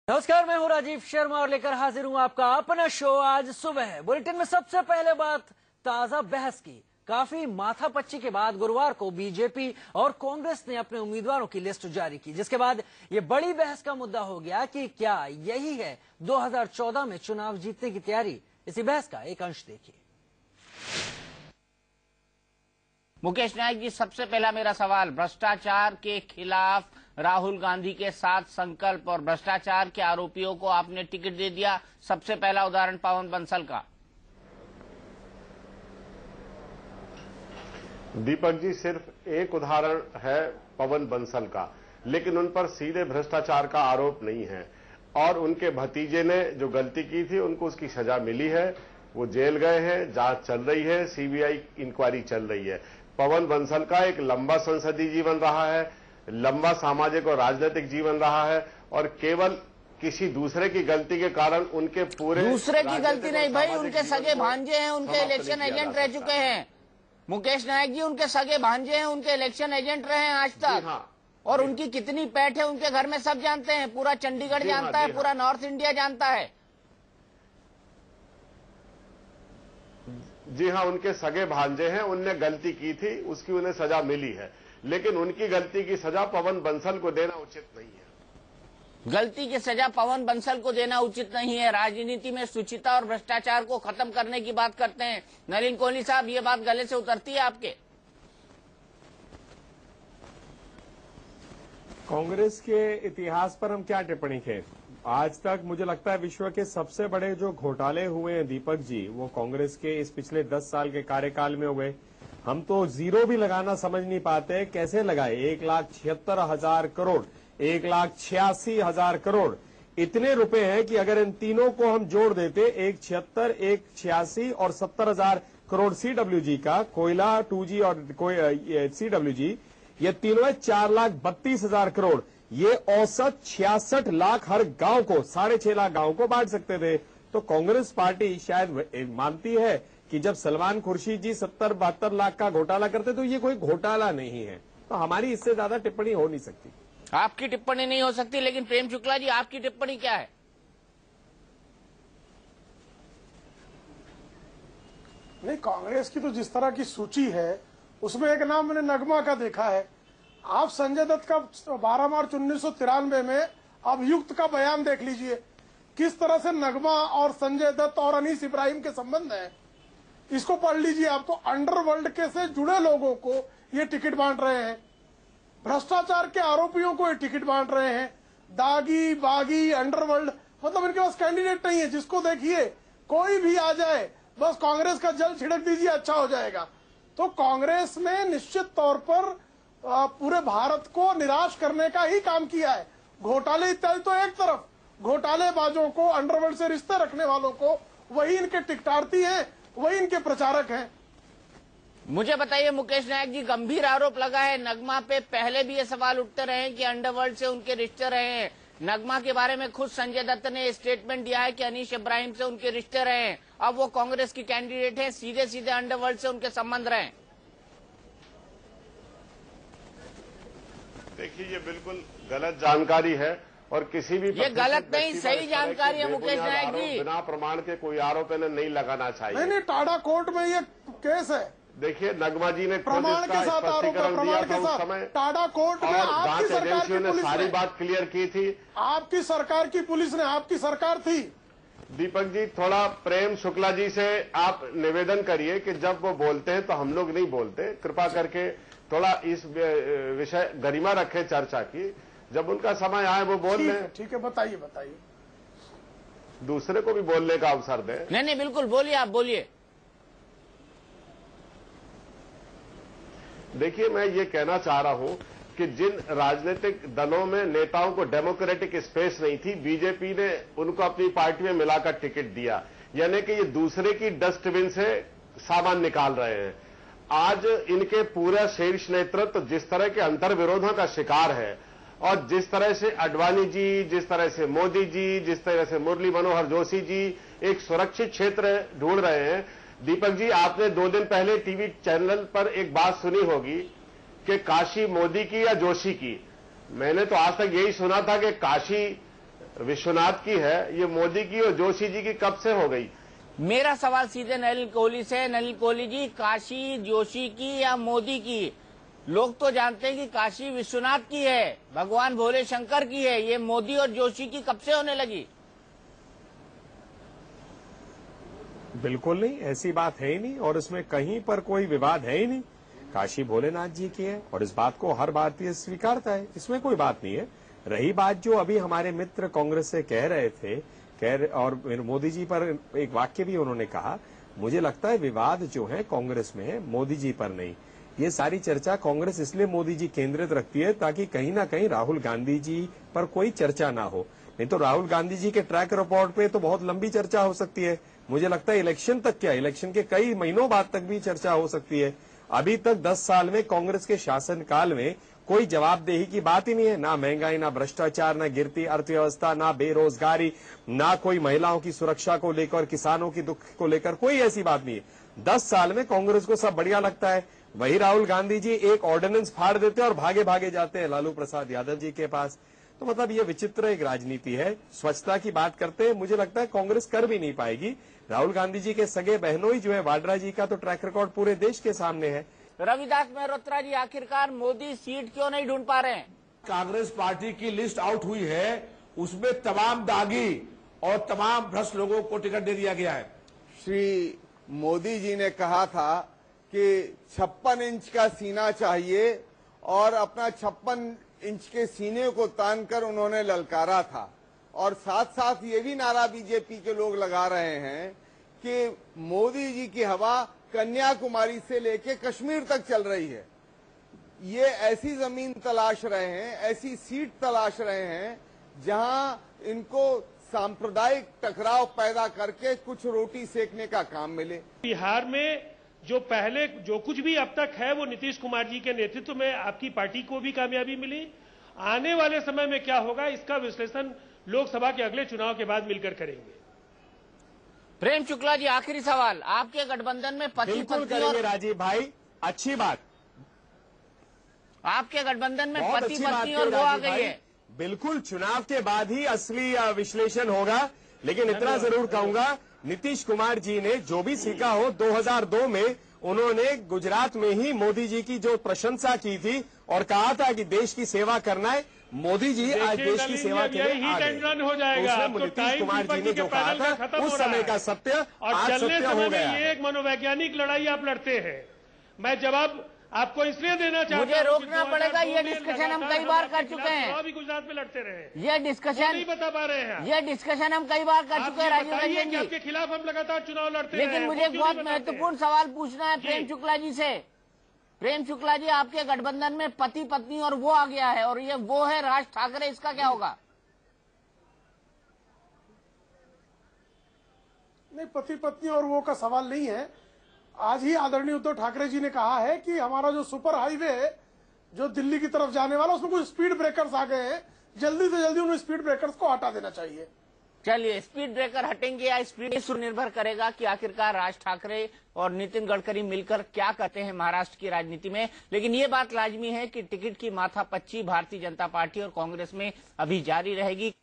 नमस्कार, मैं हूं राजीव शर्मा और लेकर हाजिर हूं आपका अपना शो आज सुबह। बुलेटिन में सबसे पहले बात ताजा बहस की। काफी माथापच्ची के बाद गुरुवार को बीजेपी और कांग्रेस ने अपने उम्मीदवारों की लिस्ट जारी की, जिसके बाद ये बड़ी बहस का मुद्दा हो गया कि क्या यही है 2014 में चुनाव जीतने की तैयारी। इसी बहस का एक अंश देखिए। मुकेश नायक जी, सबसे पहला मेरा सवाल, भ्रष्टाचार के खिलाफ राहुल गांधी के साथ संकल्प और भ्रष्टाचार के आरोपियों को आपने टिकट दे दिया। सबसे पहला उदाहरण पवन बंसल का। दीपक जी, सिर्फ एक उदाहरण है पवन बंसल का, लेकिन उन पर सीधे भ्रष्टाचार का आरोप नहीं है। और उनके भतीजे ने जो गलती की थी उनको उसकी सजा मिली है, वो जेल गए हैं, जांच चल रही है, सीबीआई इंक्वायरी चल रही है। पवन बंसल का एक लंबा संसदीय जीवन रहा है, लंबा सामाजिक और राजनीतिक जीवन रहा है, और केवल किसी दूसरे की गलती के कारण उनके पूरे दूसरे की गलती नहीं भाई, उनके सगे भांजे हैं, उनके इलेक्शन एजेंट रह चुके हैं। मुकेश नायक जी, उनके सगे भांजे हैं, उनके इलेक्शन एजेंट रहे हैं आज तक। हाँ। और उनकी कितनी पैठ है उनके घर में सब जानते हैं, पूरा चंडीगढ़ जानता है, पूरा नॉर्थ इंडिया जानता है। जी हाँ, उनके सगे भांजे हैं, उनने गलती की थी, उसकी उन्हें सजा मिली है, लेकिन उनकी गलती की सजा पवन बंसल को देना उचित नहीं है। गलती की सजा पवन बंसल को देना उचित नहीं है। राजनीति में शुचिता और भ्रष्टाचार को खत्म करने की बात करते हैं। नलिन कोहली साहब, ये बात गले से उतरती है आपके? कांग्रेस के इतिहास पर हम क्या टिप्पणी करें? आज तक मुझे लगता है विश्व के सबसे बड़े जो घोटाले हुए हैं दीपक जी, वो कांग्रेस के इस पिछले 10 साल के कार्यकाल में हुए। हम तो जीरो भी लगाना समझ नहीं पाते, कैसे लगाए। 1,76,000 करोड़, 1,86,000 करोड़, इतने रुपए हैं कि अगर इन तीनों को हम जोड़ देते, 1,76, 1,86 और 70,000 करोड़ CWG का, कोयला, 2G और CWG, ये तीनों है 4,32,000 करोड़। ये औसत 66 लाख हर गांव को, 6.5 लाख गांव को बांट सकते थे। तो कांग्रेस पार्टी शायद मानती है कि जब सलमान खुर्शीद जी 70-72 लाख का घोटाला करते तो ये कोई घोटाला नहीं है। तो हमारी इससे ज्यादा टिप्पणी हो नहीं सकती। आपकी टिप्पणी नहीं हो सकती, लेकिन प्रेम शुक्ला जी, आपकी टिप्पणी क्या है? नहीं, कांग्रेस की तो जिस तरह की सूची है उसमें एक नाम मैंने नगमा का देखा है। आप संजय दत्त का 12 मार्च 1993 में अभियुक्त का बयान देख लीजिए, किस तरह से नगमा और संजय दत्त और अनीस इब्राहिम के संबंध है, इसको पढ़ लीजिए आप। तो अंडरवर्ल्ड के से जुड़े लोगों को ये टिकट बांट रहे हैं, भ्रष्टाचार के आरोपियों को ये टिकट बांट रहे हैं। दागी बागी अंडरवर्ल्ड, मतलब इनके पास कैंडिडेट नहीं है। जिसको देखिए, कोई भी आ जाए, बस कांग्रेस का जल छिड़क दीजिए, अच्छा हो जाएगा। तो कांग्रेस ने निश्चित तौर पर पूरे भारत को निराश करने का ही काम किया है। घोटाले इत्यादि तो एक तरफ, घोटालेबाजों को, अंडरवर्ल्ड से रिश्ते रखने वालों को, वही इनके टिकटार्थी हैं, वही इनके प्रचारक हैं। मुझे बताइए मुकेश नायक जी, गंभीर आरोप लगा है नगमा पे। पहले भी ये सवाल उठते रहे कि अंडरवर्ल्ड से उनके रिश्ते रहे हैं। नगमा के बारे में खुद संजय दत्त ने स्टेटमेंट दिया है कि अनीस इब्राहिम से उनके रिश्ते रहे हैं। अब वो कांग्रेस की कैंडिडेट हैं, सीधे सीधे अंडरवर्ल्ड से उनके संबंध रहे। देखिए, ये बिल्कुल गलत जानकारी है, और किसी भी ये गलत नहीं, सही जानकारी है मुकेश नायक जी। बिना प्रमाण के कोई आरोप इन्हें नहीं लगाना चाहिए। नहीं, टाडा कोर्ट में ये केस है। देखिए, नगमा जी ने प्रमाण के साथ आरोप है, प्रमाण के साथ समय टाडा कोर्ट में आपकी सरकार की पुलिस सारी बात क्लियर की थी। आपकी सरकार की पुलिस ने, आपकी सरकार थी। दीपक जी, थोड़ा प्रेम शुक्ला जी से आप निवेदन करिए कि जब वो बोलते हैं तो हम लोग नहीं बोलते। कृपा करके थोड़ा इस विषय गरिमा रखे चर्चा की, जब उनका समय आए वो बोल लें। ठीक है, बताइए बताइए, दूसरे को भी बोलने का अवसर दें। नहीं, बिल्कुल बोलिए, आप बोलिए। देखिए, मैं ये कहना चाह रहा हूं कि जिन राजनीतिक दलों में नेताओं को डेमोक्रेटिक स्पेस नहीं थी, बीजेपी ने उनको अपनी पार्टी में मिलाकर टिकट दिया। यानी कि ये दूसरे की डस्टबिन से सामान निकाल रहे हैं। आज इनके पूरा शीर्ष नेतृत्व जिस तरह के अंतर्विरोधों का शिकार है, और जिस तरह से अडवाणी जी, जिस तरह से मोदी जी, जिस तरह से मुरली मनोहर जोशी जी एक सुरक्षित क्षेत्र ढूंढ रहे हैं। दीपक जी, आपने 2 दिन पहले टीवी चैनल पर एक बात सुनी होगी कि काशी मोदी की या जोशी की। मैंने तो आज तक यही सुना था कि काशी विश्वनाथ की है, ये मोदी की और जोशी जी की कब से हो गई? मेरा सवाल सीधे नलिन कोहली से। नलिन कोहली जी, काशी जोशी की या मोदी की? लोग तो जानते हैं कि काशी विश्वनाथ की है, भगवान भोले शंकर की है। ये मोदी और जोशी की कब से होने लगी? बिल्कुल नहीं, ऐसी बात है ही नहीं और इसमें कहीं पर कोई विवाद है ही नहीं। काशी भोलेनाथ जी की है और इस बात को हर भारतीय स्वीकारता है, इसमें कोई बात नहीं है। रही बात जो अभी हमारे मित्र कांग्रेस से कह रहे थे, और मोदी जी पर एक वाक्य भी उन्होंने कहा, मुझे लगता है विवाद जो है कांग्रेस में है, मोदी जी पर नहीं। ये सारी चर्चा कांग्रेस इसलिए मोदी जी केंद्रित रखती है ताकि कहीं ना कहीं राहुल गांधी जी पर कोई चर्चा ना हो। नहीं तो राहुल गांधी जी के ट्रैक रिकॉर्ड पे तो बहुत लंबी चर्चा हो सकती है। मुझे लगता है इलेक्शन तक क्या, इलेक्शन के कई महीनों बाद तक भी चर्चा हो सकती है। अभी तक 10 साल में कांग्रेस के शासनकाल में कोई जवाबदेही की बात ही नहीं है। ना महंगाई, ना भ्रष्टाचार, ना गिरती अर्थव्यवस्था, ना बेरोजगारी, ना कोई महिलाओं की सुरक्षा को लेकर, किसानों की दुख को लेकर कोई ऐसी बात नहीं है। 10 साल में कांग्रेस को सब बढ़िया लगता है। वही राहुल गांधी जी एक ऑर्डिनेंस फाड़ देते हैं और भागे भागे जाते हैं लालू प्रसाद यादव जी के पास। तो मतलब ये विचित्र एक राजनीति है। स्वच्छता की बात करते हैं, मुझे लगता है कांग्रेस कर भी नहीं पाएगी। राहुल गांधी जी के सगे बहनोई जो है वाड्रा जी का तो ट्रैक रिकॉर्ड पूरे देश के सामने है। रविदास मेहरोत्रा जी, आखिरकार मोदी सीट क्यों नहीं ढूंढ पा रहे हैं? कांग्रेस पार्टी की लिस्ट आउट हुई है, उसमें तमाम दागी और तमाम भ्रष्ट लोगों को टिकट दे दिया गया है। श्री मोदी जी ने कहा था कि 56 इंच का सीना चाहिए और अपना 56 इंच के सीने को तानकर उन्होंने ललकारा था। और साथ साथ ये भी नारा बीजेपी के लोग लगा रहे हैं कि मोदी जी की हवा कन्याकुमारी से लेके कश्मीर तक चल रही है। ये ऐसी जमीन तलाश रहे हैं, ऐसी सीट तलाश रहे हैं जहां इनको सांप्रदायिक टकराव पैदा करके कुछ रोटी सेकने का काम मिले। बिहार में जो पहले जो कुछ भी अब तक है वो नीतीश कुमार जी के नेतृत्व में आपकी पार्टी को भी कामयाबी मिली। आने वाले समय में क्या होगा इसका विश्लेषण लोकसभा के अगले चुनाव के बाद मिलकर करेंगे। प्रेम शुक्ला जी, आखिरी सवाल। आपके गठबंधन में पति पत्नी और राजीव भाई, अच्छी बात, आपके गठबंधन में पति पत्नी और वो आ गई है। बिल्कुल, चुनाव के बाद ही असली विश्लेषण होगा। लेकिन इतना जरूर कहूंगा, नीतीश कुमार जी ने जो भी सीखा हो, 2002 में उन्होंने गुजरात में ही मोदी जी की जो प्रशंसा की थी और कहा था कि देश की सेवा करना है, मोदी जी आज देश की सेवा के लिए आ गए। हो जाएगा। नीतीश कुमार जी ने जो कहा था उस समय का सत्य आज सत्य हो गया। ये एक मनोवैज्ञानिक लड़ाई आप लड़ते हैं, मैं जवाब आपको इसलिए देना चाहता हूं, मुझे रोकना पड़ेगा। ये डिस्कशन हम कई बार कर चुके हैं। अभी गुजरात में लड़ते रहे, ये डिस्कशन नहीं बता पा रहे हैं। ये डिस्कशन हम कई बार कर चुके हैं राजीव रंजन जी। आपके खिलाफ हम लगातार चुनाव लड़ते हैं। लेकिन मुझे एक बहुत महत्वपूर्ण सवाल पूछना है प्रेम शुक्ला जी से। प्रेम शुक्ला जी, आपके गठबंधन में पति पत्नी और वो आ गया है और ये वो है राज ठाकरे, इसका क्या होगा? नहीं, पति पत्नी और वो का सवाल नहीं है। आज ही आदरणीय उद्धव ठाकरे जी ने कहा है कि हमारा जो सुपर हाईवे है जो दिल्ली की तरफ जाने वाला, उसमें कुछ स्पीड ब्रेकर्स आ गए हैं, जल्दी से जल्दी उन स्पीड ब्रेकर्स को हटा देना चाहिए। चलिए, स्पीड ब्रेकर हटेंगे या स्पीड निर्भर करेगा कि आखिरकार राज ठाकरे और नितिन गडकरी मिलकर क्या करते हैं महाराष्ट्र की राजनीति में। लेकिन ये बात लाजमी है कि टिकट की माथापच्ची भारतीय जनता पार्टी और कांग्रेस में अभी जारी रहेगी।